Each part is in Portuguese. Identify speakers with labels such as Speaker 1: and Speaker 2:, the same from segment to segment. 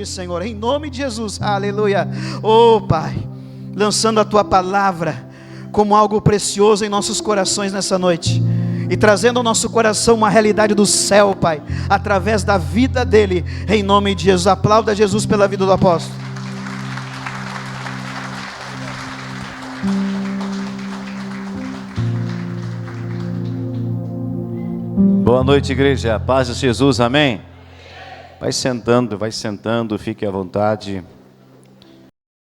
Speaker 1: Senhor, em nome de Jesus, aleluia. Oh Pai, lançando a Tua palavra como algo precioso em nossos corações nessa noite, e trazendo ao nosso coração uma realidade do céu, Pai, através da vida dele, em nome de Jesus. Aplauda Jesus pela vida do apóstolo.
Speaker 2: Boa noite, igreja, paz de Jesus, amém? Vai sentando, fique à vontade.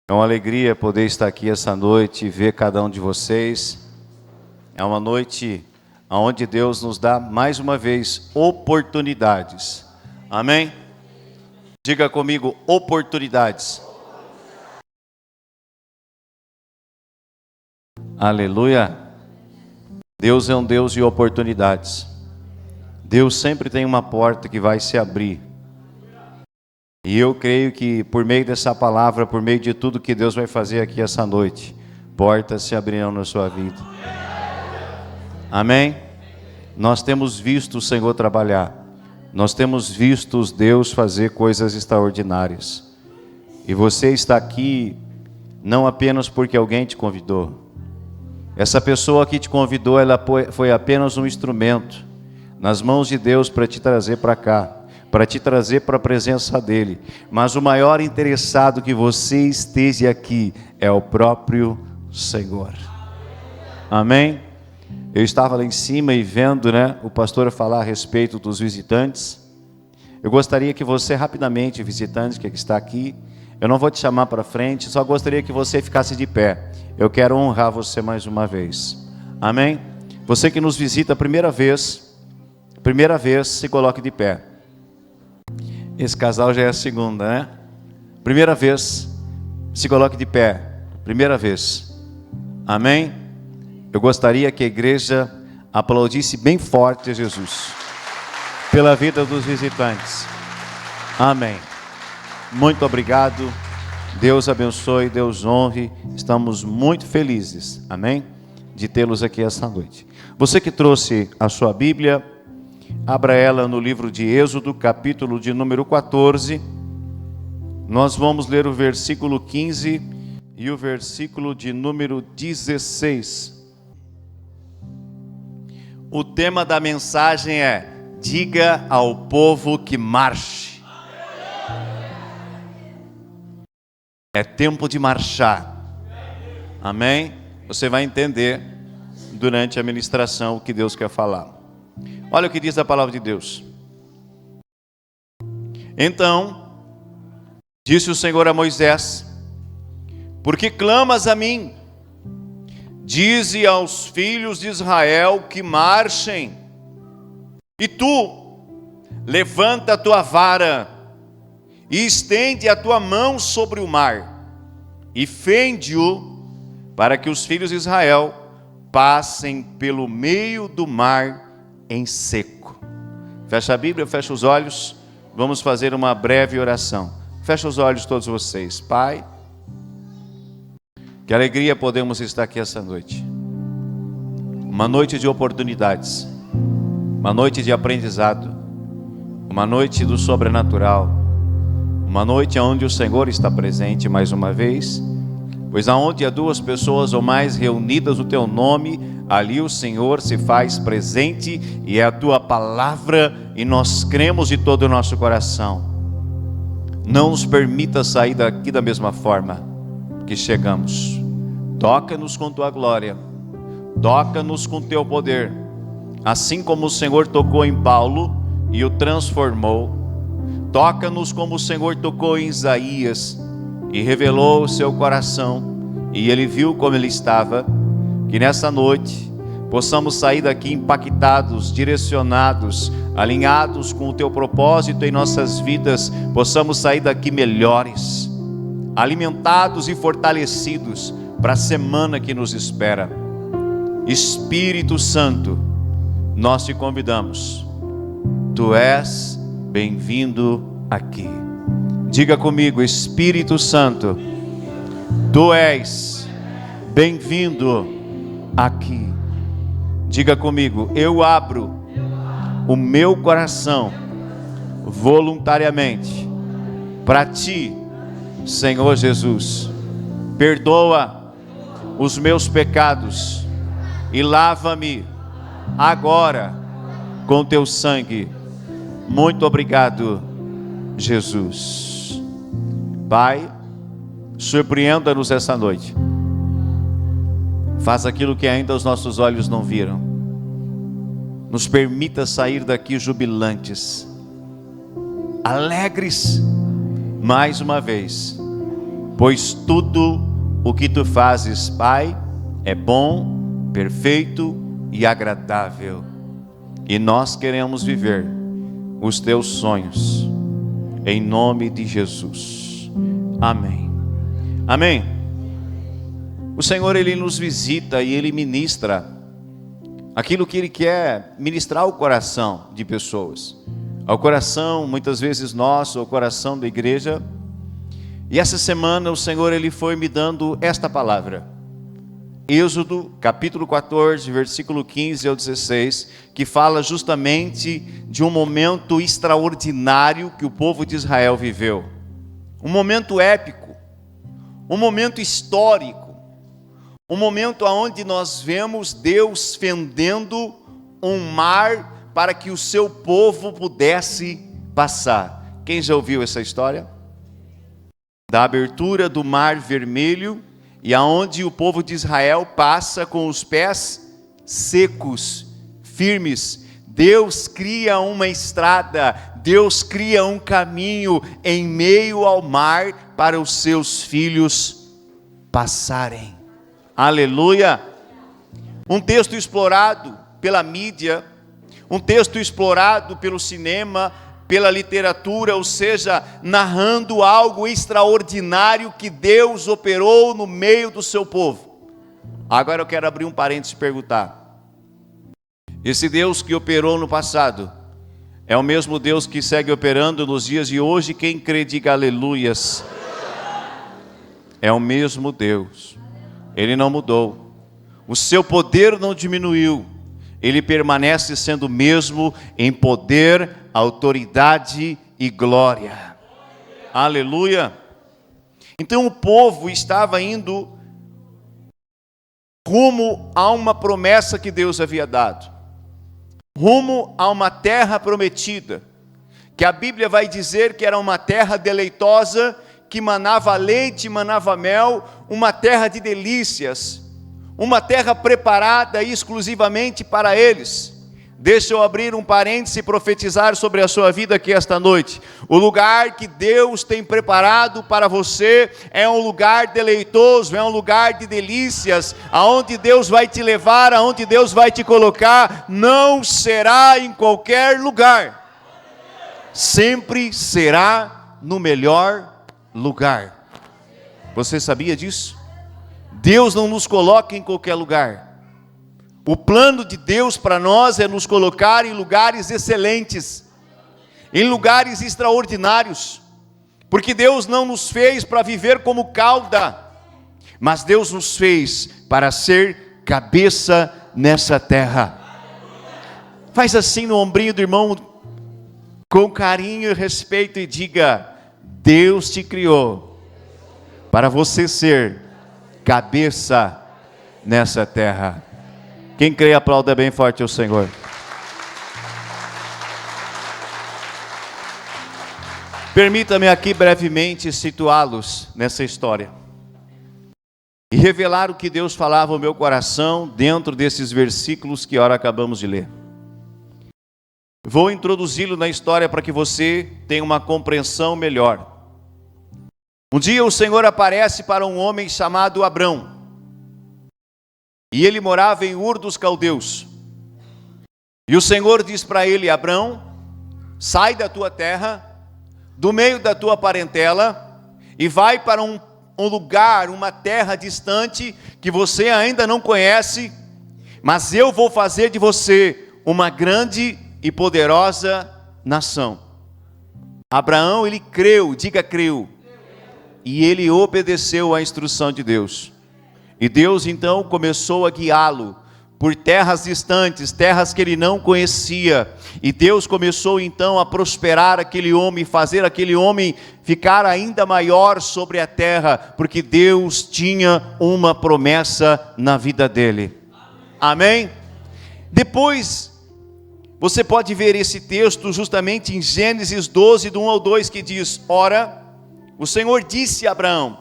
Speaker 2: É uma alegria poder estar aqui essa noite e ver cada um de vocês. É uma noite onde Deus nos dá mais uma vez oportunidades, amém? Diga comigo, oportunidades. Aleluia. Deus é um Deus de oportunidades. Deus sempre tem uma porta que vai se abrir. E eu creio que por meio dessa palavra, por meio de tudo que Deus vai fazer aqui essa noite, portas se abrirão na sua vida. Amém? Nós temos visto o Senhor trabalhar. Nós temos visto Deus fazer coisas extraordinárias. E você está aqui não apenas porque alguém te convidou. Essa pessoa que te convidou, ela foi apenas um instrumento nas mãos de Deus para te trazer para cá, para te trazer para a presença dEle. Mas o maior interessado que você esteja aqui é o próprio Senhor. Amém? Eu estava lá em cima e vendo, o pastor falar a respeito dos visitantes. Eu gostaria que você rapidamente, visitante que está aqui, eu não vou te chamar para frente, só gostaria que você ficasse de pé. Eu quero honrar você mais uma vez. Amém? Você que nos visita a primeira vez, se coloque de pé. Esse casal já é a segunda, Primeira vez, se coloque de pé. Primeira vez. Amém? Eu gostaria que a igreja aplaudisse bem forte a Jesus pela vida dos visitantes. Amém. Muito obrigado. Deus abençoe, Deus honre. Estamos muito felizes, amém? De tê-los aqui essa noite. Você que trouxe a sua Bíblia, abra ela no livro de Êxodo, capítulo de número 14. Nós vamos ler o versículo 15 e o versículo de número 16. O tema da mensagem é: diga ao povo que marche. É tempo de marchar. Amém? Você vai entender durante a ministração o que Deus quer falar. Olha o que diz a palavra de Deus. Então, disse o Senhor a Moisés: por que clamas a mim? Dize aos filhos de Israel que marchem. E tu, levanta a tua vara e estende a tua mão sobre o mar, e fende-o, para que os filhos de Israel passem pelo meio do mar em seco. Fecha a Bíblia, fecha os olhos, vamos fazer uma breve oração. Fecha os olhos todos vocês. Pai, que alegria podemos estar aqui essa noite. Uma noite de oportunidades, uma noite de aprendizado, uma noite do sobrenatural, uma noite onde o Senhor está presente mais uma vez, pois aonde há duas pessoas ou mais reunidas no teu nome, ali o Senhor se faz presente, e é a tua palavra, e nós cremos de todo o nosso coração. Não nos permita sair daqui da mesma forma que chegamos. Toca-nos com tua glória, toca-nos com teu poder, assim como o Senhor tocou em Paulo e o transformou. Toca-nos como o Senhor tocou em Isaías e revelou o seu coração, e ele viu como ele estava. Que nessa noite possamos sair daqui impactados, direcionados, alinhados com o teu propósito em nossas vidas. Possamos sair daqui melhores, alimentados e fortalecidos para a semana que nos espera. Espírito Santo, nós te convidamos. Tu és bem-vindo aqui. Diga comigo: Espírito Santo, tu és bem-vindo aqui. Diga comigo: eu abro o meu coração voluntariamente para ti, Senhor Jesus. Perdoa os meus pecados e lava-me agora com teu sangue. Muito obrigado, Jesus. Pai, surpreenda-nos essa noite. Faz aquilo que ainda os nossos olhos não viram. Nos permita sair daqui jubilantes, alegres, mais uma vez, pois tudo o que tu fazes, Pai, é bom, perfeito e agradável. E nós queremos viver os teus sonhos, em nome de Jesus. Amém. Amém. O Senhor, Ele nos visita e Ele ministra aquilo que Ele quer ministrar ao coração de pessoas, ao coração muitas vezes nosso, ao coração da igreja. E essa semana o Senhor, Ele foi me dando esta palavra, Êxodo capítulo 14, versículo 15 ao 16, que fala justamente de um momento extraordinário que o povo de Israel viveu, um momento épico, um momento histórico, um momento onde nós vemos Deus fendendo um mar para que o seu povo pudesse passar. Quem já ouviu essa história? Da abertura do Mar Vermelho, e aonde o povo de Israel passa com os pés secos, firmes. Deus cria uma estrada, Deus cria um caminho em meio ao mar para os seus filhos passarem. Aleluia! Um texto explorado pela mídia, um texto explorado pelo cinema, pela literatura, ou seja, narrando algo extraordinário que Deus operou no meio do seu povo. Agora eu quero abrir um parênteses e perguntar: esse Deus que operou no passado é o mesmo Deus que segue operando nos dias de hoje? Quem crê, diga aleluias. É o mesmo Deus, Ele não mudou, o seu poder não diminuiu, Ele permanece sendo o mesmo em poder, autoridade e glória. Aleluia. Então o povo estava indo rumo a uma promessa que Deus havia dado, rumo a uma terra prometida, que a Bíblia vai dizer que era uma terra deleitosa, que manava leite, manava mel, uma terra de delícias, uma terra preparada exclusivamente para eles. Deixa eu abrir um parênteses e profetizar sobre a sua vida aqui esta noite. O lugar que Deus tem preparado para você é um lugar deleitoso, é um lugar de delícias, aonde Deus vai te levar, aonde Deus vai te colocar, não será em qualquer lugar, sempre será no melhor lugar. Você sabia disso? Deus não nos coloca em qualquer lugar. O plano de Deus para nós é nos colocar em lugares excelentes, em lugares extraordinários, porque Deus não nos fez para viver como cauda, mas Deus nos fez para ser cabeça nessa terra. Faz assim no ombrinho do irmão, com carinho e respeito, e diga: Deus te criou para você ser cabeça nessa terra. Quem crê, aplauda bem forte ao Senhor. Permita-me aqui brevemente situá-los nessa história e revelar o que Deus falava ao meu coração dentro desses versículos que ora acabamos de ler. Vou introduzi-lo na história para que você tenha uma compreensão melhor. Um dia o Senhor aparece para um homem chamado Abrão, e ele morava em Ur dos Caldeus. E o Senhor diz para ele: Abrão, sai da tua terra, do meio da tua parentela, e vai para um lugar, uma terra distante, que você ainda não conhece, mas eu vou fazer de você uma grande e poderosa nação. Abraão, ele creu, diga creu, e ele obedeceu à instrução de Deus. E Deus então começou a guiá-lo por terras distantes, terras que ele não conhecia. E Deus começou então a prosperar aquele homem, fazer aquele homem ficar ainda maior sobre a terra, porque Deus tinha uma promessa na vida dele. Amém? Depois, você pode ver esse texto justamente em Gênesis 12, do 1 ao 2, que diz: ora, o Senhor disse a Abraão: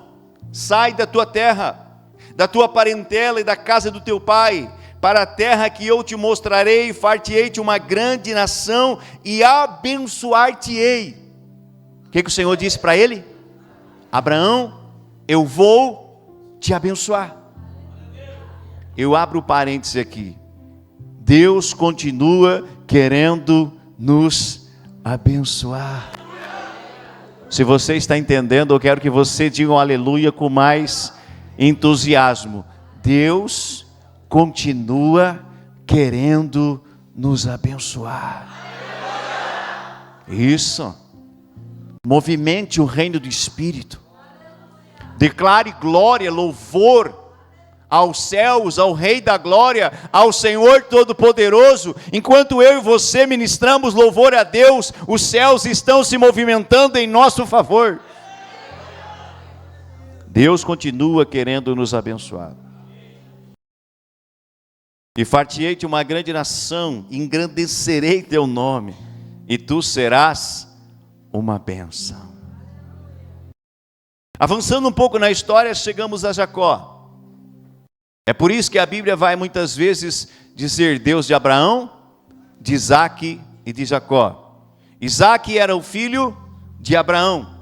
Speaker 2: sai da tua terra, da tua parentela e da casa do teu pai, para a terra que eu te mostrarei, far-te-ei-te uma grande nação e abençoar-te-ei. O que o Senhor disse para ele? Abraão, eu vou te abençoar. Eu abro parênteses aqui. Deus continua querendo nos abençoar. Se você está entendendo, eu quero que você diga um aleluia com mais entusiasmo. Deus continua querendo nos abençoar. Isso. Movimente o reino do Espírito. Declare glória, louvor aos céus, ao Rei da glória, ao Senhor Todo-Poderoso. Enquanto eu e você ministramos louvor a Deus, os céus estão se movimentando em nosso favor. Deus continua querendo nos abençoar. E far-te-ei-te uma grande nação, engrandecerei teu nome, e tu serás uma bênção. Avançando um pouco na história, chegamos a Jacó. É por isso que a Bíblia vai muitas vezes dizer Deus de Abraão, de Isaque e de Jacó. Isaque era o filho de Abraão,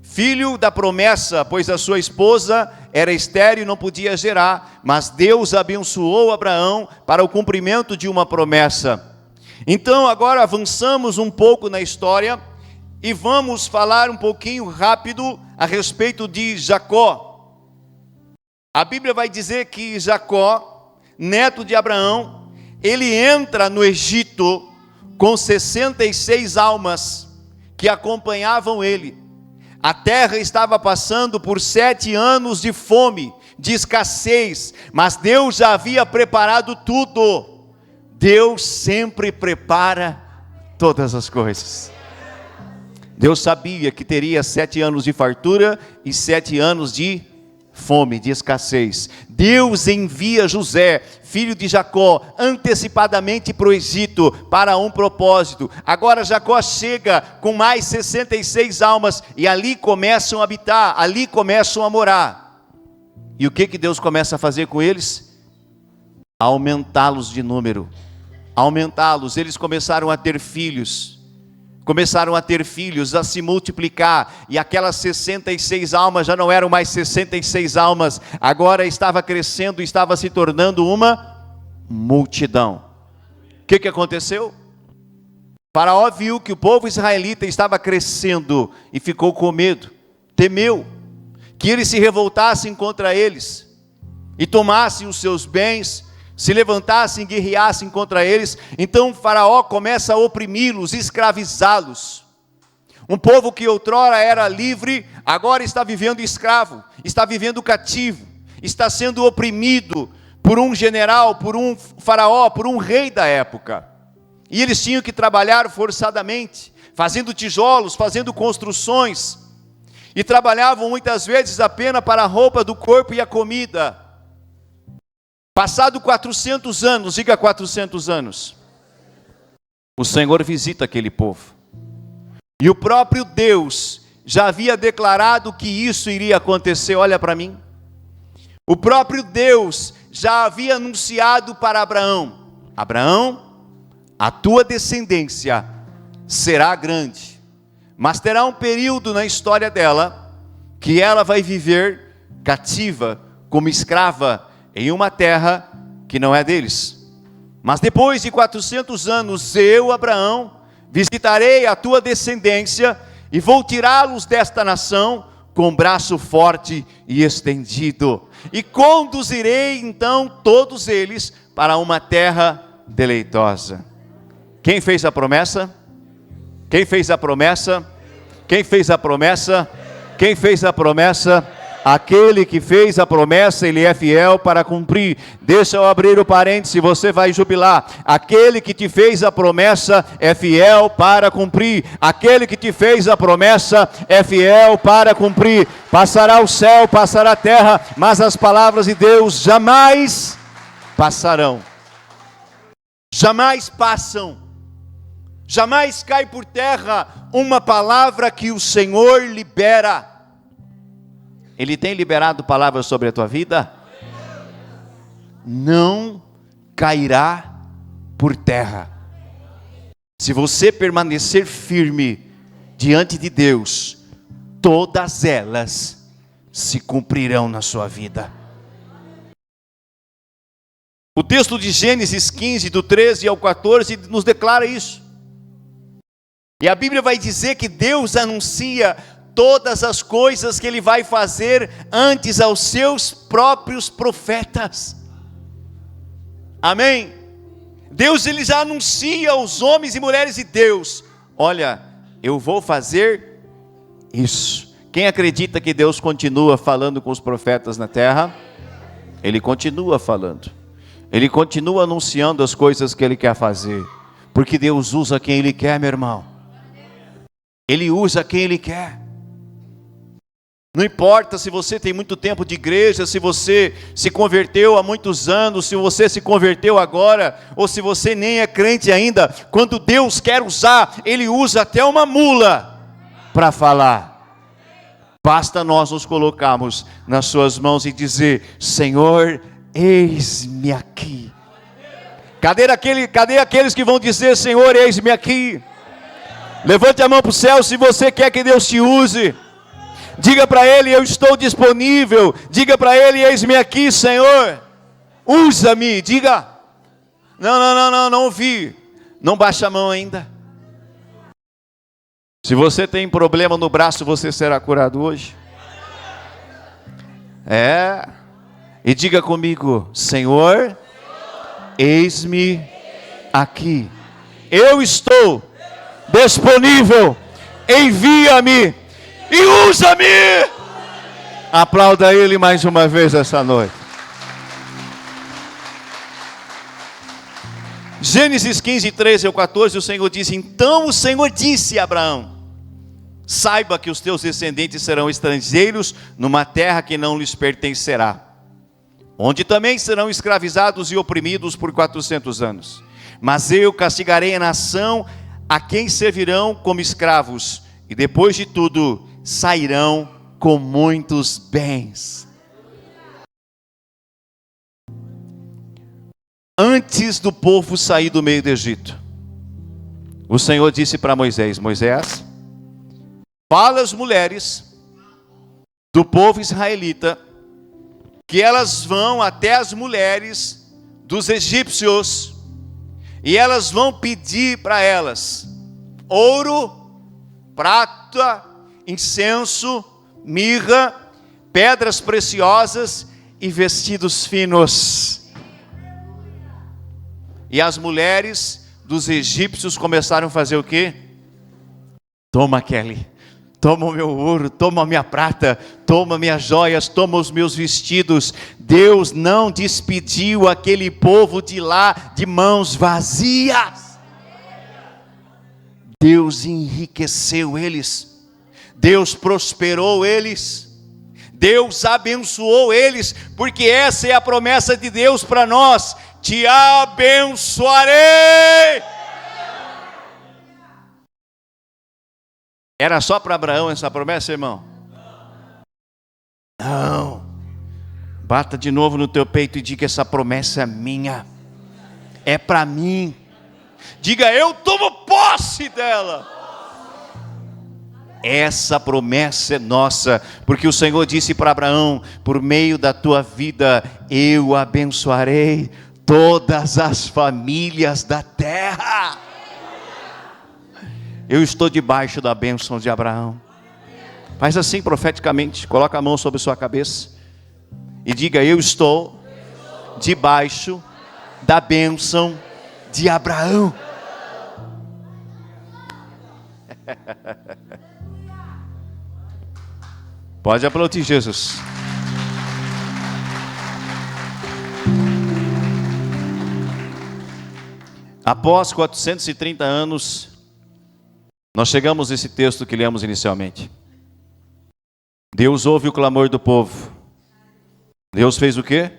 Speaker 2: filho da promessa, pois a sua esposa era estéril e não podia gerar, mas Deus abençoou Abraão para o cumprimento de uma promessa. Então agora avançamos um pouco na história e vamos falar um pouquinho rápido a respeito de Jacó. A Bíblia vai dizer que Jacó, neto de Abraão, ele entra no Egito com 66 almas que acompanhavam ele. A terra estava passando por 7 anos de fome, de escassez, mas Deus já havia preparado tudo. Deus sempre prepara todas as coisas. Deus sabia que teria 7 anos de fartura e 7 anos de fome, de escassez. Deus envia José, filho de Jacó, antecipadamente para o Egito, para um propósito. Agora Jacó chega com mais 66 almas, e ali começam a habitar, ali começam a morar. E o que Deus começa a fazer com eles? Aumentá-los de número, aumentá-los. Eles começaram a ter filhos, a se multiplicar, e aquelas 66 almas já não eram mais 66 almas, agora estava crescendo, estava se tornando uma multidão. O que aconteceu? Faraó viu que o povo israelita estava crescendo e ficou com medo, temeu que eles se revoltassem contra eles e tomassem os seus bens, se levantassem e guerreassem contra eles. Então Faraó começa a oprimi-los, escravizá-los. Um povo que outrora era livre, agora está vivendo escravo, está vivendo cativo, está sendo oprimido por um general, por um faraó, por um rei da época. E eles tinham que trabalhar forçadamente, fazendo tijolos, fazendo construções, e trabalhavam muitas vezes apenas para a roupa do corpo e a comida. Passado 400 anos, diga 400 anos, o Senhor visita aquele povo. E o próprio Deus já havia declarado que isso iria acontecer. Olha para mim. O próprio Deus já havia anunciado para Abraão: Abraão, a tua descendência será grande, mas terá um período na história dela que ela vai viver cativa, como escrava, em uma terra que não é deles. Mas depois de 400 anos, eu, Abraão, visitarei a tua descendência e vou tirá-los desta nação com braço forte e estendido, e conduzirei então todos eles para uma terra deleitosa. Quem fez a promessa? Quem fez a promessa? Quem fez a promessa? Quem fez a promessa? Aquele que fez a promessa, ele é fiel para cumprir. Deixa eu abrir o parêntese, você vai jubilar. Aquele que te fez a promessa é fiel para cumprir. Aquele que te fez a promessa é fiel para cumprir. Passará o céu, passará a terra, mas as palavras de Deus jamais passarão. Jamais passam. Jamais cai por terra uma palavra que o Senhor libera. Ele tem liberado palavras sobre a tua vida? Não cairá por terra. Se você permanecer firme diante de Deus, todas elas se cumprirão na sua vida. O texto de Gênesis 15, do 13 ao 14, nos declara isso. E a Bíblia vai dizer que Deus anuncia todas as coisas que Ele vai fazer antes aos seus próprios profetas. Amém? Deus, Ele já anuncia aos homens e mulheres de Deus: olha, eu vou fazer isso. Quem acredita que Deus continua falando com os profetas na terra? Ele continua falando. Ele continua anunciando as coisas que Ele quer fazer. Porque Deus usa quem Ele quer, meu irmão. Ele usa quem Ele quer. Não importa se você tem muito tempo de igreja, se você se converteu há muitos anos, se você se converteu agora, ou se você nem é crente ainda. Quando Deus quer usar, Ele usa até uma mula para falar. Basta nós nos colocarmos nas suas mãos e dizer: Senhor, eis-me aqui. Cadê aqueles que vão dizer: Senhor, eis-me aqui? Levante a mão para o céu se você quer que Deus te use. Diga para Ele: eu estou disponível. Diga para Ele: eis-me aqui, Senhor, usa-me. Diga. Não ouvi. Não baixa a mão ainda. Se você tem problema no braço, você será curado hoje. E diga comigo: Senhor, eis-me aqui. Eu estou disponível. Envia-me e usa-me. Aplauda Ele mais uma vez essa noite. Gênesis 15, 13 ao 14, o Senhor disse: então o Senhor disse a Abraão: saiba que os teus descendentes serão estrangeiros numa terra que não lhes pertencerá, onde também serão escravizados e oprimidos por 400 anos. Mas eu castigarei a nação a quem servirão como escravos, e depois de tudo sairão com muitos bens. Antes do povo sair do meio do Egito, o Senhor disse para Moisés: Moisés, fala às mulheres do povo israelita que elas vão até as mulheres dos egípcios e elas vão pedir para elas ouro, prata, incenso, mirra, pedras preciosas e vestidos finos. E as mulheres dos egípcios começaram a fazer o quê? Toma, Kelly, toma o meu ouro, toma a minha prata, toma minhas joias, toma os meus vestidos. Deus não despediu aquele povo de lá de mãos vazias. Deus enriqueceu eles. Deus prosperou eles, Deus abençoou eles, porque essa é a promessa de Deus para nós: te abençoarei. Era só para Abraão essa promessa, irmão? Não. Bata de novo no teu peito e diga: essa promessa é minha, é para mim. Diga: eu tomo posse dela. Essa promessa é nossa, porque o Senhor disse para Abraão: por meio da tua vida eu abençoarei todas as famílias da terra. Eu estou debaixo da bênção de Abraão. Faz assim profeticamente, coloca a mão sobre sua cabeça e diga: eu estou debaixo da bênção de Abraão. Pode aplaudir Jesus. Após 430 anos, nós chegamos nesse texto que lemos inicialmente. Deus ouve o clamor do povo. Deus fez o quê?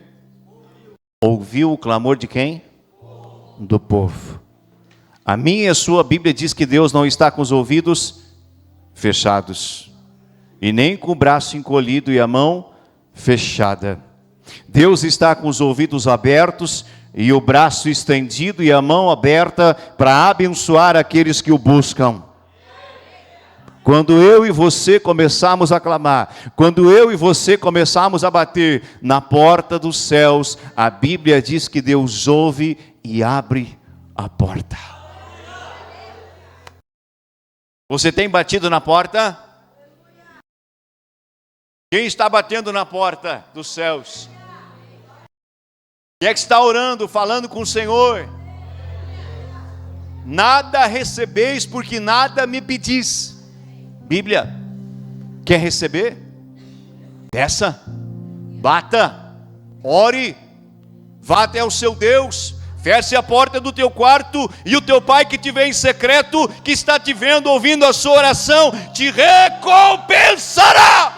Speaker 2: Ouviu o clamor de quem? Do povo. A minha e a sua Bíblia diz que Deus não está com os ouvidos fechados, e nem com o braço encolhido e a mão fechada. Deus está com os ouvidos abertos e o braço estendido e a mão aberta para abençoar aqueles que o buscam. Quando eu e você começarmos a clamar, quando eu e você começarmos a bater na porta dos céus, a Bíblia diz que Deus ouve e abre a porta. Você tem batido na porta? Quem está batendo na porta dos céus? Quem é que está orando, falando com o Senhor? Nada recebeis porque nada me pedis. Bíblia, quer receber? Peça, bata, ore, vá até o seu Deus, feche a porta do teu quarto e o teu Pai que te vê em secreto, que está te vendo, ouvindo a sua oração, te recompensará.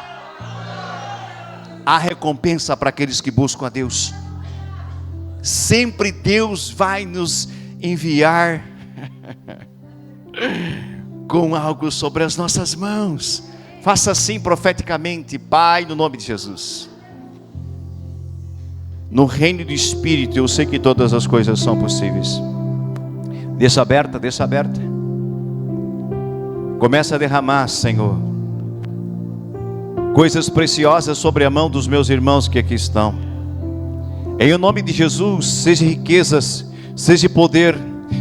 Speaker 2: Há recompensa para aqueles que buscam a Deus. Sempre Deus vai nos enviar com algo sobre as nossas mãos. Faça assim profeticamente: Pai, no nome de Jesus. No reino do Espírito eu sei que todas as coisas são possíveis. Deixa aberta, deixa aberta. Começa a derramar, Senhor, coisas preciosas sobre a mão dos meus irmãos que aqui estão. Em nome de Jesus, seja riquezas, seja poder,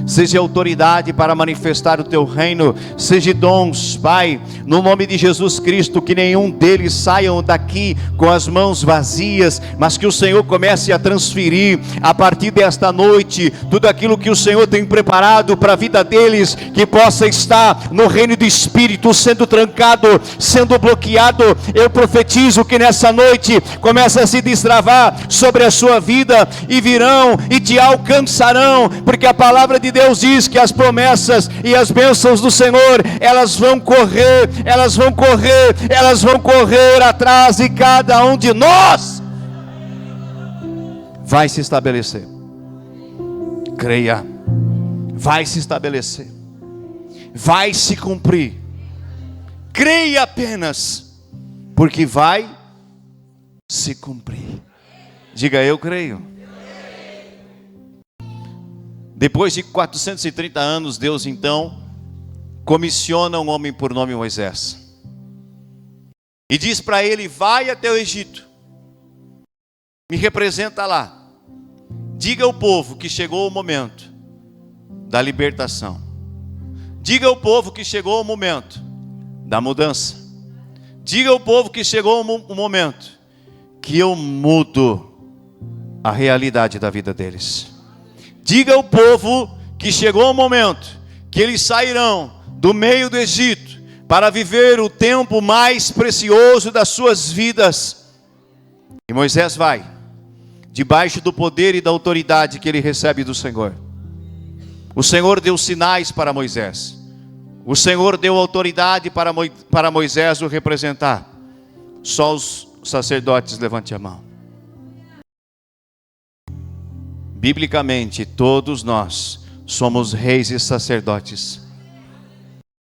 Speaker 2: seja autoridade para manifestar o teu reino, seja dons, Pai, no nome de Jesus Cristo, que nenhum deles saiam daqui com as mãos vazias, mas que o Senhor comece a transferir a partir desta noite tudo aquilo que o Senhor tem preparado para a vida deles, que possa estar no reino do Espírito sendo trancado, sendo bloqueado. Eu profetizo que nessa noite começa a se destravar sobre a sua vida, e virão e te alcançarão, porque a palavra de Deus diz que as promessas e as bênçãos do Senhor, elas vão correr, elas vão correr, elas vão correr atrás de cada um de nós. Vai se estabelecer. Creia. Vai se estabelecer. Vai se cumprir. Creia apenas, porque vai se cumprir. Diga: eu creio. Depois de 430 anos, Deus então comissiona um homem por nome Moisés. E diz para ele: vai até o Egito. Me representa lá. Diga ao povo que chegou o momento da libertação. Diga ao povo que chegou o momento da mudança. Diga ao povo que chegou o momento que eu mudo a realidade da vida deles. Diga ao povo que chegou o momento que eles sairão do meio do Egito para viver o tempo mais precioso das suas vidas. E Moisés vai, debaixo do poder e da autoridade que ele recebe do Senhor. O Senhor deu sinais para Moisés. O Senhor deu autoridade para Moisés o representar. Só os sacerdotes, levante a mão. Biblicamente, todos nós somos reis e sacerdotes.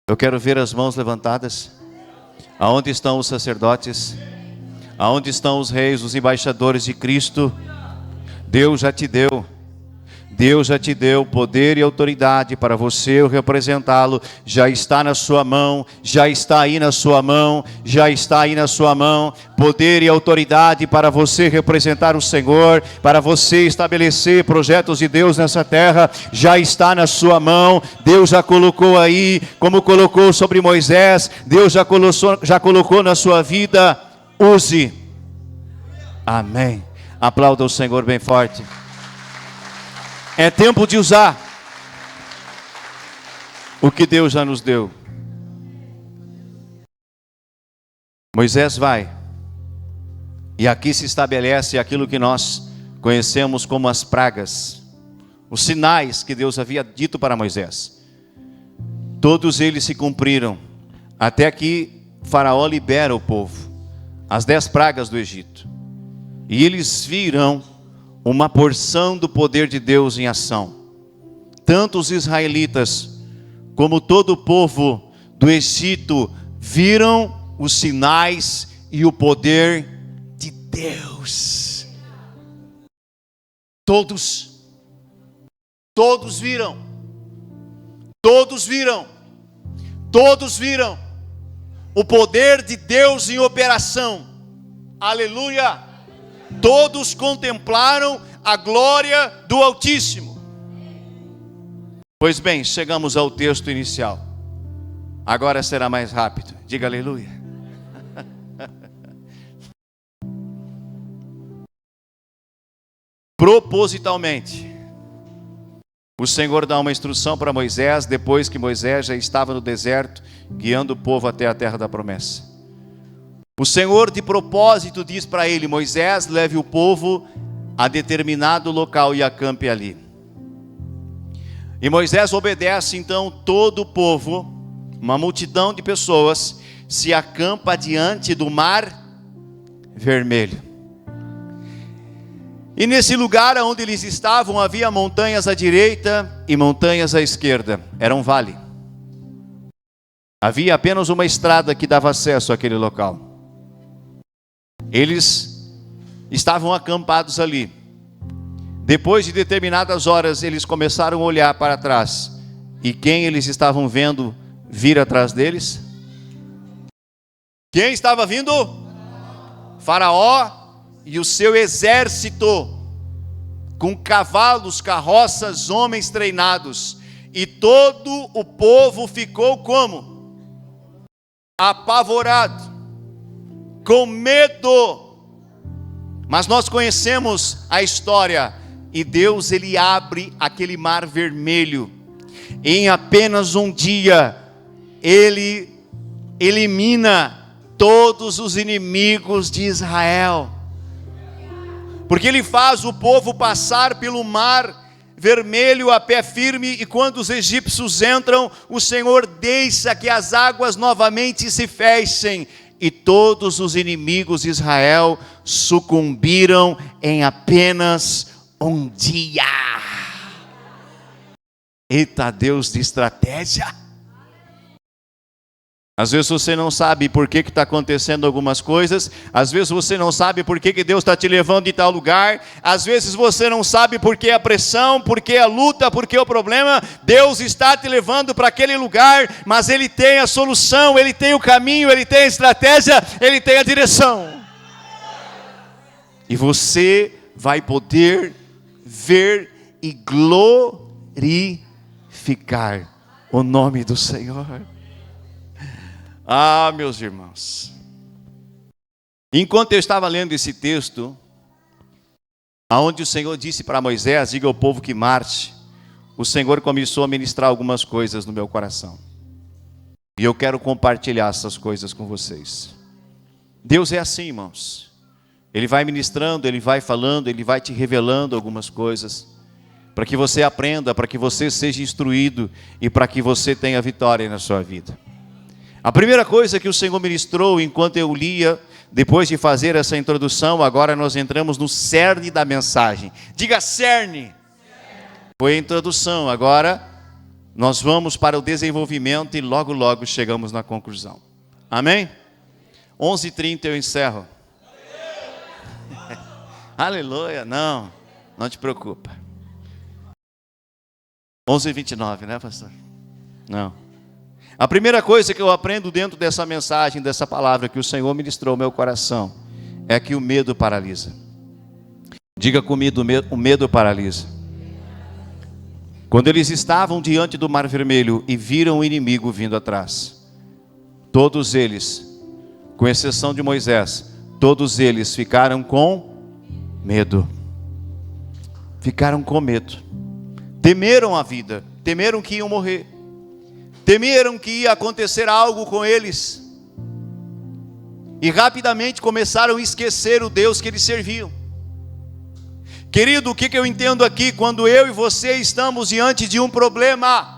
Speaker 2: Eu quero ver as mãos levantadas. Aonde estão os sacerdotes? Aonde estão os reis, os embaixadores de Cristo? Deus já te deu. Deus já te deu poder e autoridade para você representá-lo. Já está na sua mão, já está aí na sua mão, já está aí na sua mão. Poder e autoridade para você representar o Senhor, para você estabelecer projetos de Deus nessa terra, já está na sua mão. Deus já colocou aí, como colocou sobre Moisés, Deus já colocou na sua vida. Use. Amém. Aplauda o Senhor bem forte. É tempo de usar o que Deus já nos deu. Moisés vai E aqui se estabelece aquilo que nós conhecemos como as pragas, os sinais que Deus havia dito para Moisés. Todos eles se cumpriram, até que Faraó libera o povo, as 10 pragas do Egito. E eles viram uma porção do poder de Deus em ação. Tanto os israelitas, como todo o povo do Egito, viram os sinais e o poder de Deus. Todos viram. Todos viram o poder de Deus em operação. Aleluia! Todos contemplaram a glória do Altíssimo. Pois bem, chegamos ao texto inicial. Agora será mais rápido. Diga aleluia. Propositalmente, o Senhor dá uma instrução para Moisés, depois que Moisés já estava no deserto, guiando o povo até a terra da promessa. O Senhor de propósito diz para ele: Moisés, leve o povo a determinado local e acampe ali. E Moisés obedece, então todo o povo, uma multidão de pessoas, se acampa diante do Mar Vermelho. E nesse lugar onde eles estavam, havia montanhas à direita e montanhas à esquerda. Era um vale. Havia apenas uma estrada que dava acesso àquele local. Eles estavam acampados ali. Depois de determinadas horas, eles começaram a olhar para trás. E quem eles estavam vendo vir atrás deles? Quem estava vindo? Faraó e o seu exército, com cavalos, carroças, homens treinados. E todo o povo ficou como? Apavorado, com medo. Mas nós conhecemos a história. E Deus, ele abre aquele mar vermelho. Em apenas um dia, ele elimina todos os inimigos de Israel. Porque ele faz o povo passar pelo mar vermelho a pé firme, e quando os egípcios entram, o Senhor deixa que as águas novamente se fechem, e todos os inimigos de Israel sucumbiram em apenas um dia. Eita Deus de estratégia! Às vezes você não sabe por que está acontecendo algumas coisas. Às vezes você não sabe por que Deus está te levando em tal lugar. Às vezes você não sabe por que a pressão, por que a luta, por que o problema. Deus está te levando para aquele lugar, mas Ele tem a solução, Ele tem o caminho, Ele tem a estratégia, Ele tem a direção. E você vai poder ver e glorificar o nome do Senhor. Ah, meus irmãos, enquanto eu estava lendo esse texto, aonde o Senhor disse para Moisés: diga ao povo que marche, o Senhor começou a ministrar algumas coisas no meu coração, e eu quero compartilhar essas coisas com vocês. Deus é assim, irmãos, Ele vai ministrando, Ele vai falando, Ele vai te revelando algumas coisas, para que você aprenda, para que você seja instruído, e para que você tenha vitória na sua vida. A primeira coisa que o Senhor ministrou enquanto eu lia, depois de fazer essa introdução, agora nós entramos no cerne da mensagem. Diga cerne. Foi a introdução, agora nós vamos para o desenvolvimento e logo logo chegamos na conclusão. Amém? 11h30 eu encerro. Aleluia, não te preocupa. 11h29, né, pastor? Não. A primeira coisa que eu aprendo dentro dessa mensagem, dessa palavra que o Senhor ministrou ao meu coração, é que o medo paralisa. Diga comigo, o medo paralisa. Quando eles estavam diante do Mar Vermelho e viram o inimigo vindo atrás, todos eles, com exceção de Moisés, todos eles ficaram com medo. Ficaram com medo. Temeram a vida, temeram que iam morrer. Temeram que ia acontecer algo com eles. e rapidamente começaram a esquecer o Deus que eles serviam. Querido, o que eu entendo aqui? Quando eu e você estamos diante de um problema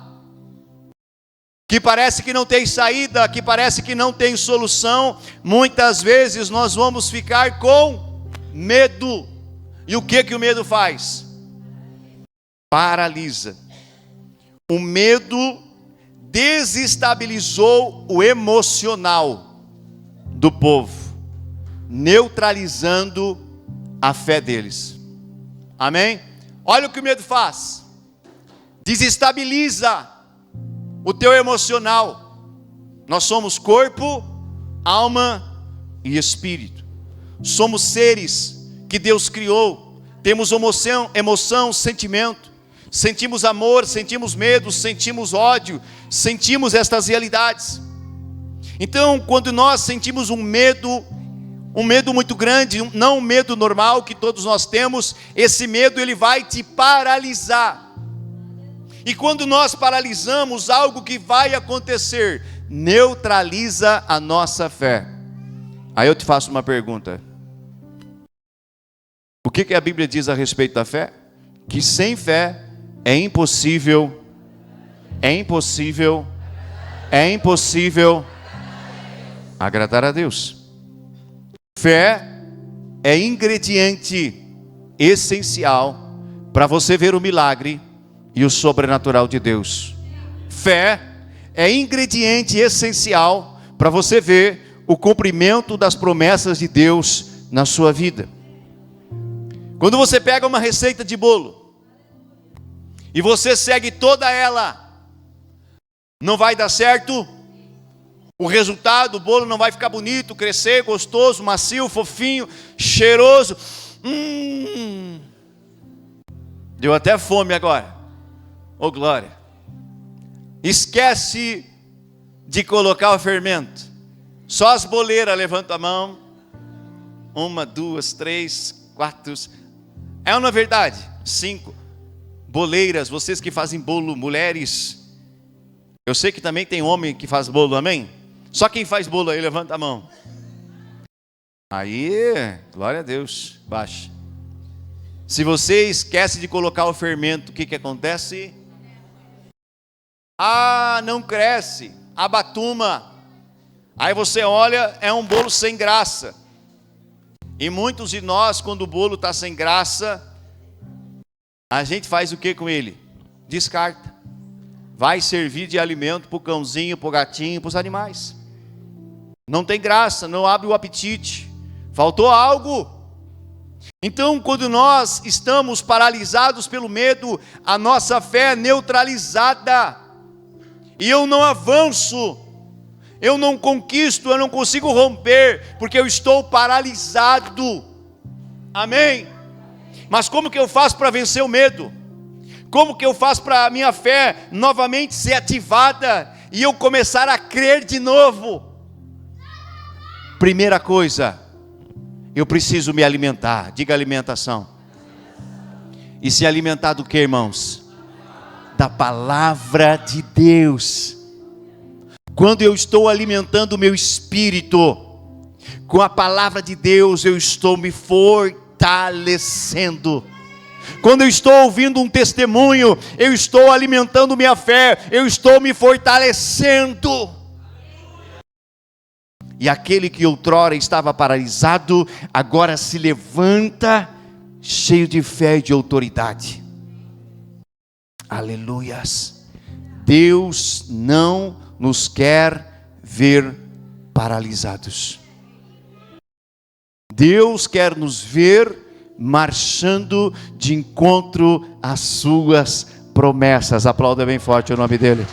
Speaker 2: que parece que não tem saída, que parece que não tem solução, muitas vezes nós vamos ficar com medo. E o que o medo faz? Paralisa. O medo desestabilizou o emocional do povo, neutralizando a fé deles. Amém? Olha o que o medo faz. Desestabiliza o teu emocional. Nós somos corpo, alma e espírito. Somos seres que Deus criou. Temos emoção, sentimento. Sentimos amor, sentimos medo, sentimos ódio, sentimos estas realidades. Então, quando nós sentimos um medo muito grande, não um medo normal que todos nós temos, esse medo ele vai te paralisar. E quando nós paralisamos, algo que vai acontecer, neutraliza a nossa fé. Aí eu te faço uma pergunta. O que a Bíblia diz a respeito da fé? Que sem fé é impossível agradar a Deus. Fé é ingrediente essencial para você ver o milagre e o sobrenatural de Deus. Fé é ingrediente essencial para você ver o cumprimento das promessas de Deus na sua vida. Quando você pega uma receita de bolo e você segue toda ela, não vai dar certo. O resultado, o bolo não vai ficar bonito, crescer, gostoso, macio, fofinho, cheiroso. Deu até fome agora. Ô glória. Esquece de colocar o fermento. Só as boleiras levantam a mão. 1, 2, 3, 4. É uma verdade? 5. Boleiras, vocês que fazem bolo, mulheres. Eu sei que também tem homem que faz bolo, amém? Só quem faz bolo aí, levanta a mão. Aí, glória a Deus, baixa. Se você esquece de colocar o fermento, o que acontece? Não cresce, abatuma. Aí você olha, é um bolo sem graça. E muitos de nós, quando o bolo está sem graça, a gente faz o que com ele? Descarta. Vai servir de alimento para o cãozinho, para o gatinho, para os animais. Não tem graça, não abre o apetite. Faltou algo. Então, quando nós estamos paralisados pelo medo, a nossa fé é neutralizada. E eu não avanço, eu não conquisto, eu não consigo romper, porque eu estou paralisado. Amém? Mas como que eu faço para vencer o medo? Como que eu faço para a minha fé novamente ser ativada e eu começar a crer de novo? Primeira coisa, eu preciso me alimentar. Diga alimentação. E se alimentar do que, irmãos? Da palavra de Deus. Quando eu estou alimentando o meu espírito com a palavra de Deus, eu estou me fortalecendo. Quando eu estou ouvindo um testemunho, eu estou alimentando minha fé, eu estou me fortalecendo. E aquele que outrora estava paralisado, agora se levanta, cheio de fé e de autoridade. Aleluias. Deus não nos quer ver paralisados. Deus quer nos ver marchando de encontro às suas promessas. Aplauda bem forte o nome dele.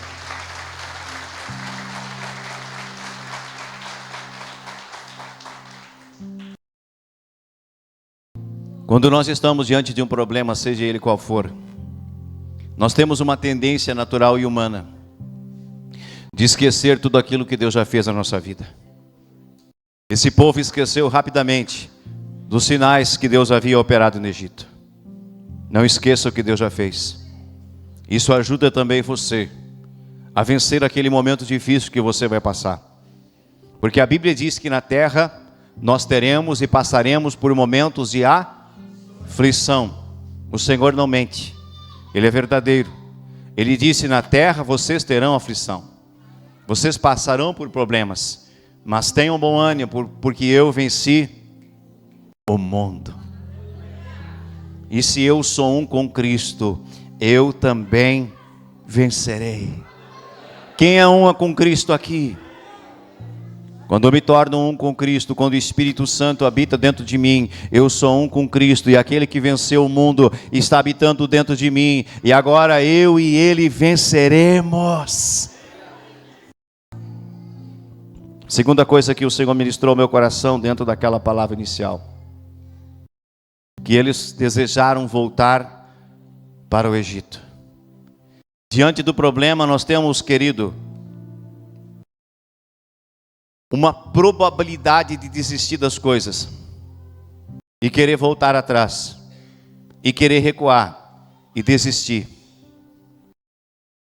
Speaker 2: Quando nós estamos diante de um problema, seja ele qual for, nós temos uma tendência natural e humana de esquecer tudo aquilo que Deus já fez na nossa vida. Esse povo esqueceu rapidamente dos sinais que Deus havia operado no Egito. Não esqueça o que Deus já fez. Isso ajuda também você a vencer aquele momento difícil que você vai passar. Porque a Bíblia diz que na terra nós teremos e passaremos por momentos de aflição. O Senhor não mente, Ele é verdadeiro. Ele disse: na terra vocês terão aflição, vocês passarão por problemas, mas tenham bom ânimo, porque eu venci o mundo. E se eu sou um com Cristo, eu também vencerei. Quem é um com Cristo aqui? Quando eu me torno um com Cristo, quando o Espírito Santo habita dentro de mim, eu sou um com Cristo, e aquele que venceu o mundo está habitando dentro de mim, e agora eu e ele venceremos. Segunda coisa que o Senhor ministrou ao meu coração dentro daquela palavra inicial, que eles desejaram voltar para o Egito. Diante do problema nós temos, querido, uma probabilidade de desistir das coisas e querer voltar atrás e querer recuar e desistir.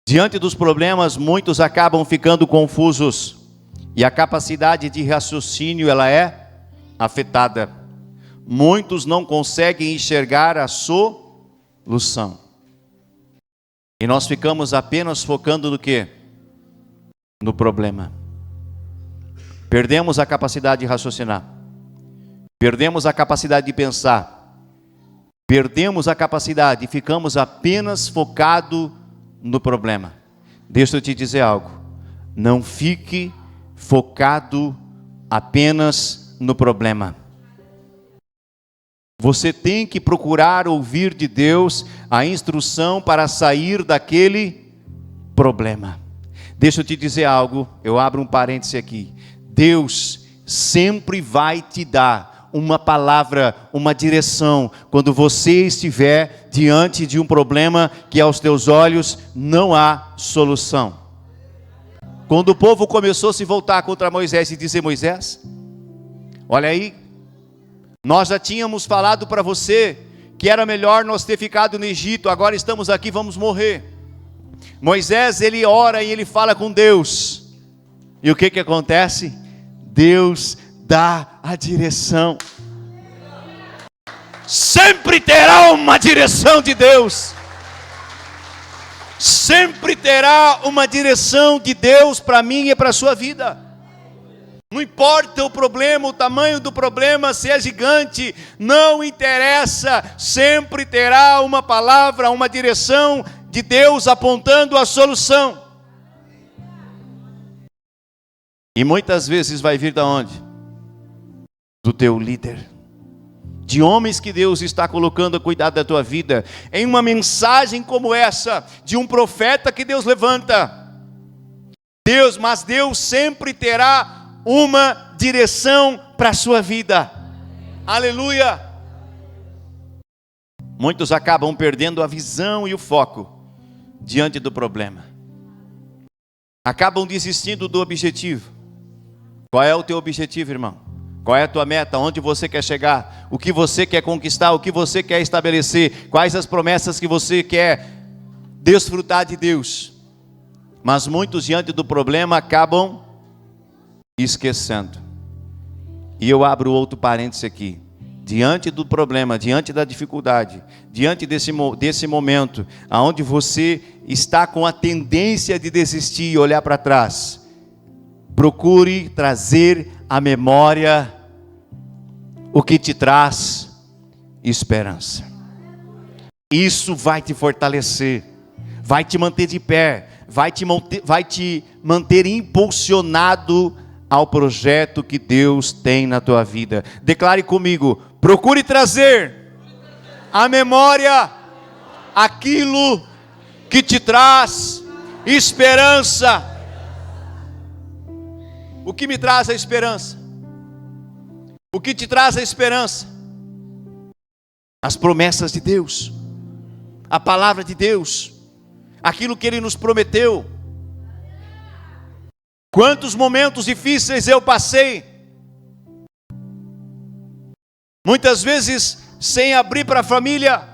Speaker 2: Diante dos problemas, muitos acabam ficando confusos e a capacidade de raciocínio ela é afetada. Muitos não conseguem enxergar a solução. E nós ficamos apenas focando no quê? No problema. Perdemos a capacidade de raciocinar. Perdemos a capacidade de pensar. Perdemos a capacidade e ficamos apenas focados no problema. Deixa eu te dizer algo. Não fique focado apenas no problema. Você tem que procurar ouvir de Deus a instrução para sair daquele problema. Deixa eu te dizer algo, eu abro um parêntese aqui. Deus sempre vai te dar uma palavra, uma direção, quando você estiver diante de um problema que aos teus olhos não há solução. Quando o povo começou a se voltar contra Moisés e dizer: Moisés, olha aí, nós já tínhamos falado para você que era melhor nós ter ficado no Egito, agora estamos aqui, vamos morrer. Moisés, ele ora e ele fala com Deus. E o que acontece? Deus dá a direção. Sempre terá uma direção de Deus. Sempre terá uma direção de Deus para mim e para a sua vida. Não importa o problema, o tamanho do problema, se é gigante, não interessa, sempre terá uma palavra, uma direção de Deus apontando a solução. E muitas vezes vai vir da onde? Do teu líder. De homens que Deus está colocando a cuidar da tua vida. Em uma mensagem como essa, de um profeta que Deus levanta. Mas Deus sempre terá uma direção para a sua vida. Aleluia! Muitos acabam perdendo a visão e o foco diante do problema. Acabam desistindo do objetivo. Qual é o teu objetivo, irmão? Qual é a tua meta? Onde você quer chegar? O que você quer conquistar? O que você quer estabelecer? Quais as promessas que você quer desfrutar de Deus? Mas muitos diante do problema acabam esquecendo. E eu abro outro parêntese aqui. Diante do problema, diante da dificuldade, diante desse momento, onde você está com a tendência de desistir e olhar para trás, procure trazer à memória o que te traz esperança. Isso vai te fortalecer, vai te manter de pé, vai te manter impulsionado ao projeto que Deus tem na tua vida. Declare comigo: procure trazer à memória aquilo que te traz esperança. O que me traz a esperança? O que te traz a esperança? As promessas de Deus, a palavra de Deus, aquilo que Ele nos prometeu. Quantos momentos difíceis eu passei, muitas vezes sem abrir para a família,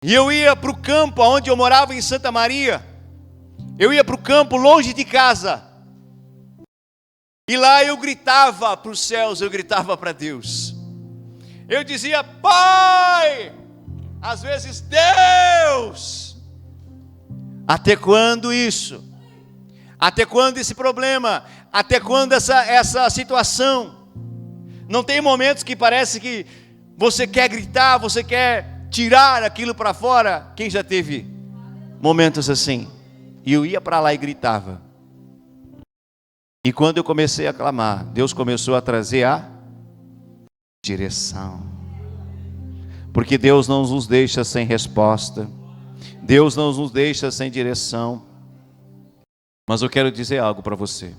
Speaker 2: e eu ia para o campo, onde eu morava em Santa Maria, eu ia para o campo longe de casa, E lá eu gritava para os céus, eu gritava para Deus. Eu dizia: Pai, às vezes Deus. Até quando isso? Até quando esse problema? Até quando essa situação? Não tem momentos que parece que você quer gritar, você quer tirar aquilo para fora? Quem já teve momentos assim? E eu ia para lá e gritava. E quando eu comecei a clamar, Deus começou a trazer a direção. Porque Deus não nos deixa sem resposta. Deus não nos deixa sem direção. Mas eu quero dizer algo para você.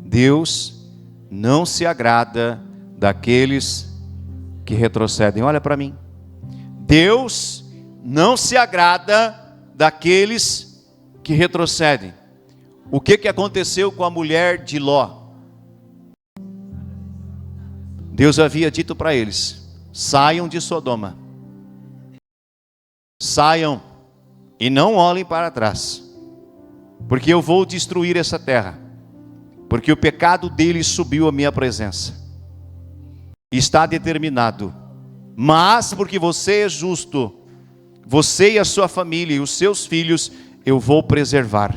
Speaker 2: Deus não se agrada daqueles que retrocedem. Olha para mim. Deus não se agrada daqueles que retrocedem. O que aconteceu com a mulher de Ló? Deus havia dito para eles: saiam de Sodoma. Saiam e não olhem para trás. Porque eu vou destruir essa terra. Porque o pecado deles subiu à minha presença. Está determinado. Mas porque você é justo, você e a sua família e os seus filhos, eu vou preservar.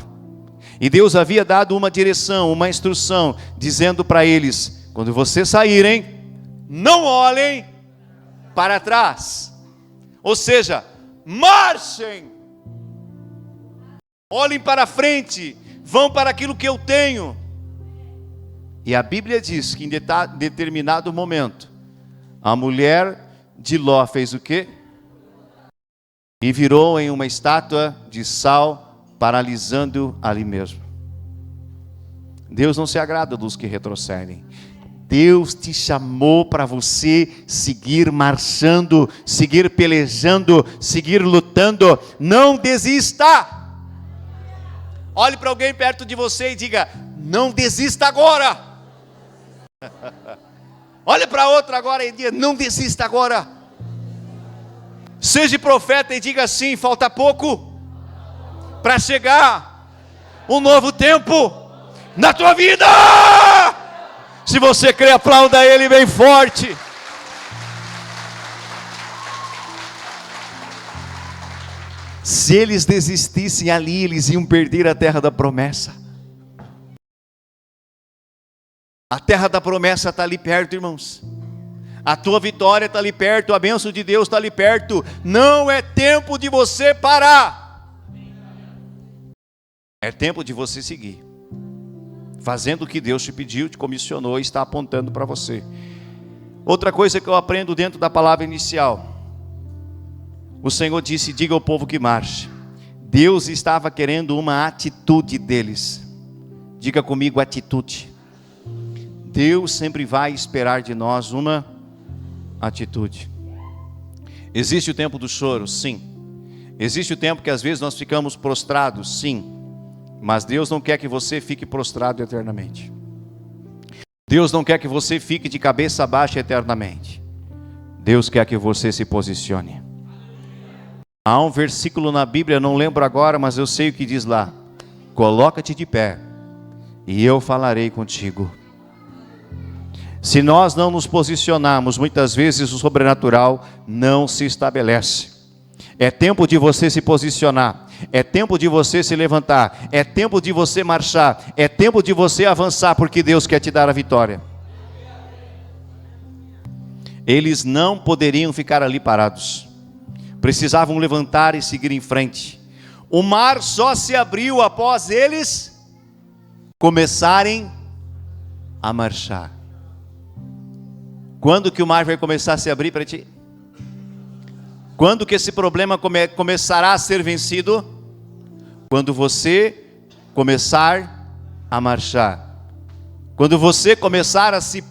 Speaker 2: E Deus havia dado uma direção, uma instrução, dizendo para eles: quando vocês saírem, não olhem para trás. Ou seja, marchem. Olhem para frente, vão para aquilo que eu tenho. E a Bíblia diz que em determinado momento, a mulher de Ló fez o quê? E virou em uma estátua de sal, paralisando ali mesmo. Deus não se agrada dos que retrocedem. Deus te chamou para você seguir marchando, seguir pelejando, seguir lutando. Não desista. Olhe para alguém perto de você e diga: não desista agora. Olhe para outro agora e diga: não desista agora. Seja profeta e diga assim: falta pouco para chegar um novo tempo na tua vida. Se você crê, aplauda Ele bem forte. Se eles desistissem ali, eles iam perder a terra da promessa. A terra da promessa está ali perto, irmãos. A tua vitória está ali perto, a bênção de Deus está ali perto. Não é tempo de você parar. É tempo de você seguir, fazendo o que Deus te pediu, te comissionou e está apontando para você. Outra coisa que eu aprendo dentro da palavra inicial. O Senhor disse: diga ao povo que marche. Deus estava querendo uma atitude deles. Diga comigo: atitude. Deus sempre vai esperar de nós uma atitude. Existe o tempo do choro? Sim. Existe o tempo que às vezes nós ficamos prostrados? Sim. Mas Deus não quer que você fique prostrado eternamente. Deus não quer que você fique de cabeça baixa eternamente. Deus quer que você se posicione. Há um versículo na Bíblia, não lembro agora, mas eu sei o que diz lá: coloca-te de pé e eu falarei contigo. Se nós não nos posicionarmos, muitas vezes o sobrenatural não se estabelece. É tempo de você se posicionar. É tempo de você se levantar. É tempo de você marchar. É tempo de você avançar, porque Deus quer te dar a vitória. Eles não poderiam ficar ali parados. Precisavam levantar e seguir em frente. O mar só se abriu após eles começarem a marchar. Quando que o mar vai começar a se abrir para ti? Quando que esse problema começará a ser vencido? Quando você começar a marchar. Quando você começar a se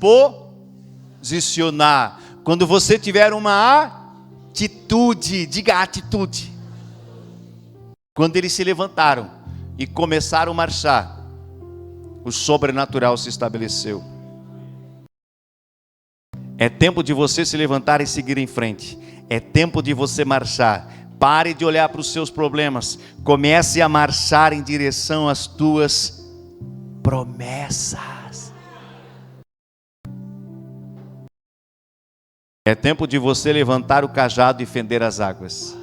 Speaker 2: posicionar. Quando você tiver uma atitude, diga atitude. Quando eles se levantaram e começaram a marchar, o sobrenatural se estabeleceu. É tempo de você se levantar e seguir em frente. É tempo de você marchar. Pare de olhar para os seus problemas. Comece a marchar em direção às tuas promessas. É tempo de você levantar o cajado e fender as águas.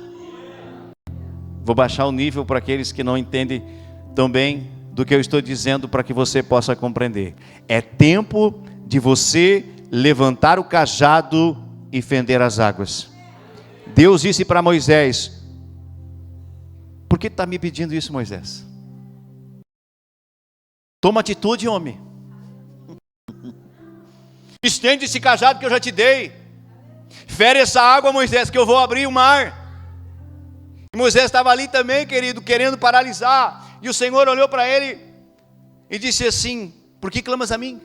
Speaker 2: Vou baixar o nível para aqueles que não entendem tão bem do que eu estou dizendo, para que você possa compreender. É tempo de você levantar o cajado e fender as águas. Deus disse para Moisés: por que está me pedindo isso, Moisés? Toma atitude, homem. Estende esse cajado que eu já te dei. Fere essa água, Moisés, que eu vou abrir o mar. E Moisés estava ali também, querido, querendo paralisar. E o Senhor olhou para ele e disse assim: por que clamas a mim?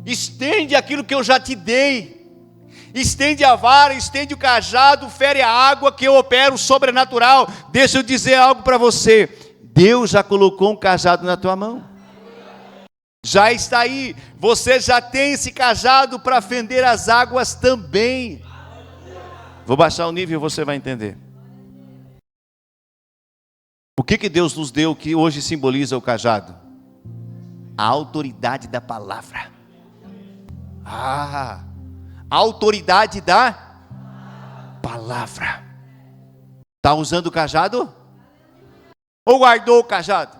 Speaker 2: Estende aquilo que eu já te dei. Estende a vara, estende o cajado, fere a água, que eu opero sobrenatural. Deixa eu dizer algo para você. Deus já colocou um cajado na tua mão. Já está aí. Você já tem esse cajado para fender as águas também. Vou baixar o nível e você vai entender. O que Deus nos deu que hoje simboliza o cajado? A autoridade da palavra. A autoridade da palavra. Está usando o cajado? Ou guardou o cajado?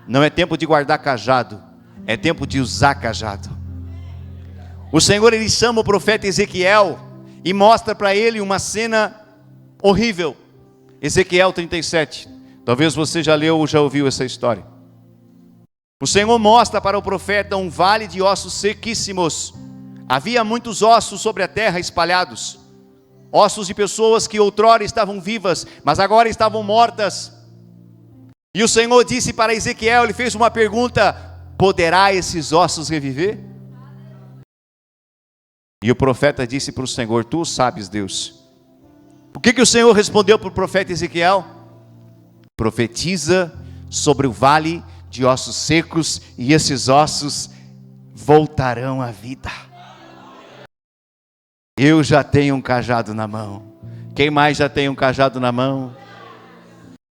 Speaker 2: Não é tempo de guardar cajado, é tempo de usar cajado. O Senhor, Ele chama o profeta Ezequiel e mostra para ele uma cena horrível. Ezequiel 37, talvez você já leu ou já ouviu essa história. O Senhor mostra para o profeta um vale de ossos sequíssimos. Havia muitos ossos sobre a terra espalhados, ossos de pessoas que outrora estavam vivas, mas agora estavam mortas. E o Senhor disse para Ezequiel, ele fez uma pergunta: poderá esses ossos reviver? E o profeta disse para o Senhor: tu sabes, Deus. O que o Senhor respondeu para o profeta Ezequiel? Profetiza sobre o vale de ossos secos, e esses ossos voltarão à vida. Eu já tenho um cajado na mão. Quem mais já tem um cajado na mão?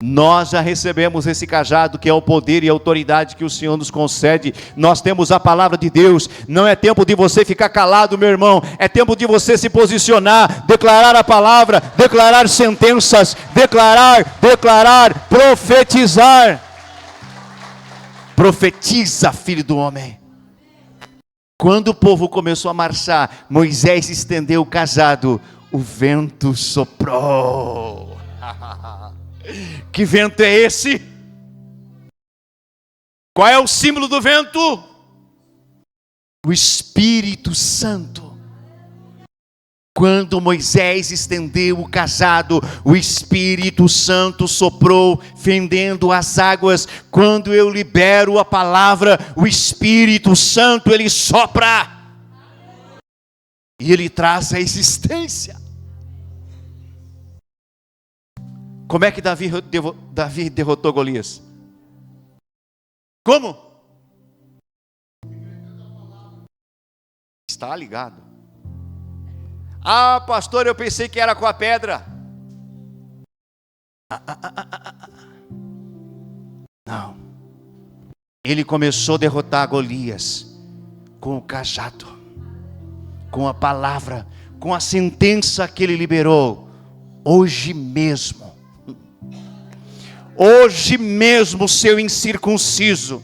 Speaker 2: Nós já recebemos esse cajado, que é o poder e a autoridade que o Senhor nos concede. Nós temos a palavra de Deus. Não é tempo de você ficar calado, meu irmão. É tempo de você se posicionar, declarar a palavra, declarar sentenças, declarar, profetizar. Profetiza, filho do homem. Quando o povo começou a marchar, Moisés estendeu o cajado, o vento soprou. Que vento é esse? Qual é o símbolo do vento? O Espírito Santo. Quando Moisés estendeu o cajado, o Espírito Santo soprou, fendendo as águas. Quando eu libero a palavra, o Espírito Santo, ele sopra. E ele traz a existência. Como é que Davi derrotou Golias? Como? Está ligado? Ah, pastor, eu pensei que era com a pedra. Não. Ele começou a derrotar Golias com o cajado, com a palavra, com a sentença que ele liberou. Hoje mesmo, seu incircunciso,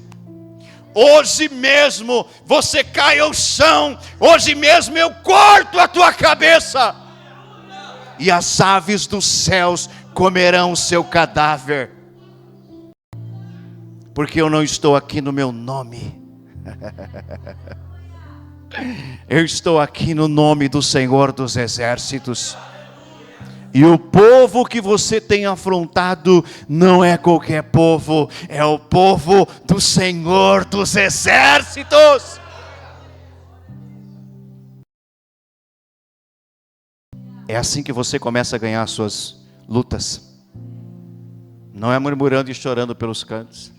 Speaker 2: hoje mesmo você cai ao chão, hoje mesmo eu corto a tua cabeça, e as aves dos céus comerão o seu cadáver, porque eu não estou aqui no meu nome, eu estou aqui no nome do Senhor dos Exércitos. E o povo que você tem afrontado não é qualquer povo, é o povo do Senhor dos Exércitos. É assim que você começa a ganhar as suas lutas. Não é murmurando e chorando pelos cantos.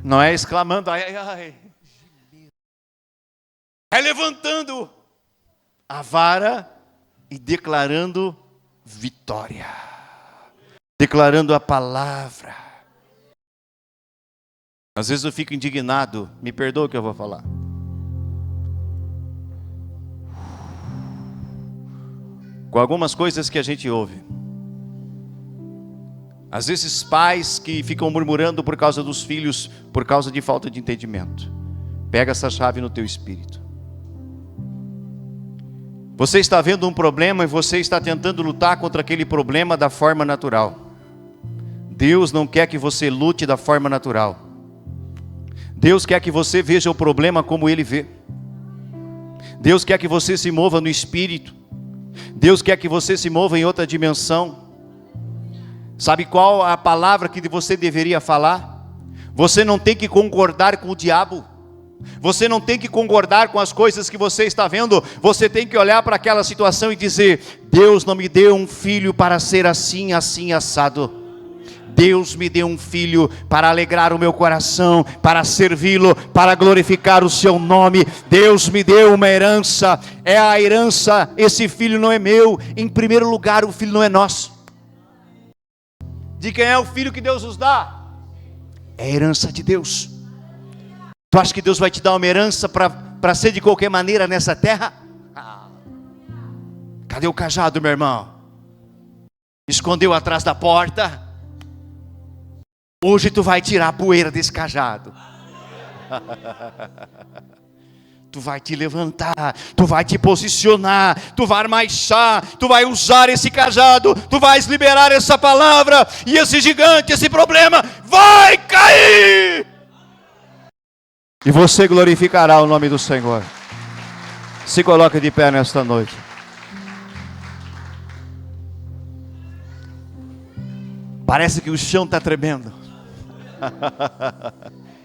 Speaker 2: Não é exclamando, ai, ai, ai. É levantando a vara e declarando vitória, declarando a palavra. Às vezes eu fico indignado, me perdoa o que eu vou falar. com algumas coisas que a gente ouve. Às vezes pais que ficam murmurando por causa dos filhos, por causa de falta de entendimento. Pega essa chave no teu espírito. Você está vendo um problema e você está tentando lutar contra aquele problema da forma natural. Deus não quer que você lute da forma natural. Deus quer que você veja o problema como Ele vê. Deus quer que você se mova no espírito. Deus quer que você se mova em outra dimensão. Sabe qual a palavra que você deveria falar? Você não tem que concordar com o diabo. Você não tem que concordar com as coisas que você está vendo. Você tem que olhar para aquela situação e dizer: Deus não me deu um filho para ser assim, assim, assado. Deus me deu um filho para alegrar o meu coração, para servi-lo, para glorificar o seu nome. Deus me deu uma herança, é a herança, esse filho não é meu. Em primeiro lugar, o filho não é nosso. De quem é o filho que Deus nos dá? É a herança de Deus. Tu acha que Deus vai te dar uma herança para ser de qualquer maneira nessa terra? Cadê o cajado, meu irmão? Escondeu atrás da porta? Hoje tu vai tirar a poeira desse cajado. Tu vai te levantar, tu vai te posicionar, tu vai marchar, tu vai usar esse cajado, tu vais liberar essa palavra, e esse gigante, esse problema vai cair. E você glorificará o nome do Senhor. Se coloque de pé nesta noite. Parece que o chão está tremendo.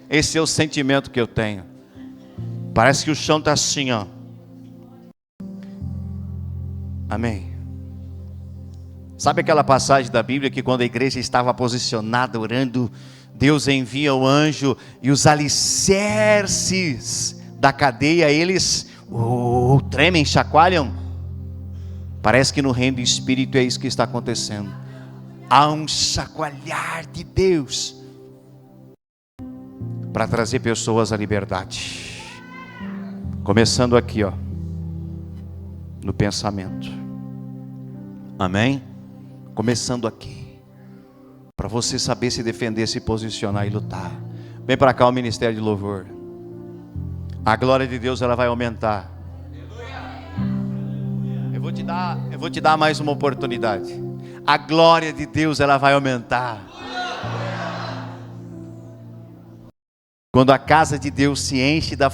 Speaker 2: Esse é o sentimento que eu tenho. Parece que o chão está assim, ó. Amém. Sabe aquela passagem da Bíblia que quando a igreja estava posicionada orando, Deus envia o anjo e os alicerces da cadeia, eles tremem, chacoalham? Parece que no reino do Espírito é isso que está acontecendo. Há um chacoalhar de Deus para trazer pessoas à liberdade. Começando aqui, ó, no pensamento. Amém? Começando aqui, para você saber se defender, se posicionar e lutar. Vem para cá o ministério de louvor. A glória de Deus, ela vai aumentar. Eu vou te dar mais uma oportunidade. A glória de Deus, ela vai aumentar. Quando a casa de Deus se enche da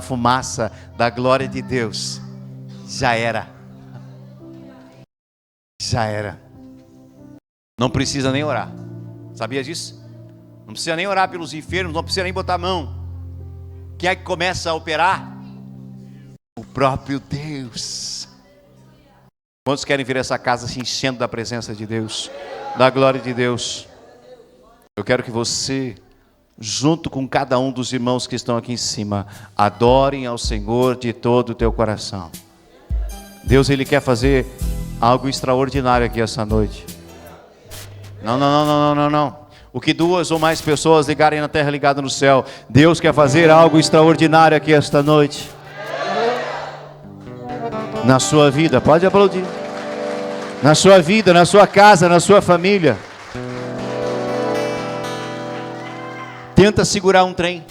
Speaker 2: fumaça da glória de Deus, já era. Já era. Não precisa nem orar. Sabia disso? Não precisa nem orar pelos enfermos, não precisa nem botar a mão. Quem é que começa a operar? O próprio Deus. Quantos querem ver essa casa se enchendo da presença de Deus, da glória de Deus? Eu quero que você, junto com cada um dos irmãos que estão aqui em cima, adorem ao Senhor de todo o teu coração. Deus, Ele quer fazer algo extraordinário aqui essa noite. Não. O que duas ou mais pessoas ligarem na terra, ligado no céu. Deus quer fazer algo extraordinário aqui esta noite. Na sua vida, pode aplaudir. Na sua vida, na sua casa, na sua família. Tenta segurar um trem.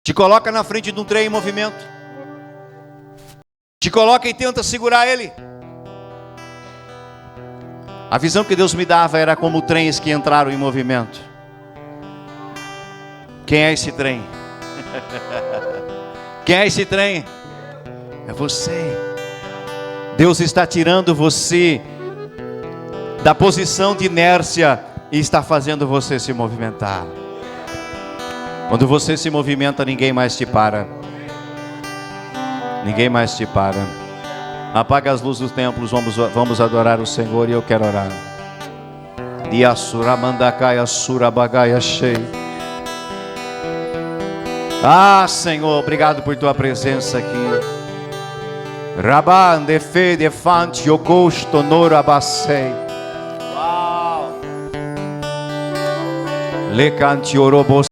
Speaker 2: Te coloca na frente de um trem em movimento. Te coloca e tenta segurar ele. A visão que Deus me dava era como trens que entraram em movimento. Quem é esse trem? Quem é esse trem? É você. Deus está tirando você da posição de inércia e está fazendo você se movimentar. Quando você se movimenta, ninguém mais te para. Ninguém mais te para. Apaga as luzes dos templos, vamos adorar o Senhor, e eu quero orar. Ah, Senhor, obrigado por tua presença aqui. Raban de fe de fante o gosto norabasei. Uau. Le canti orobos.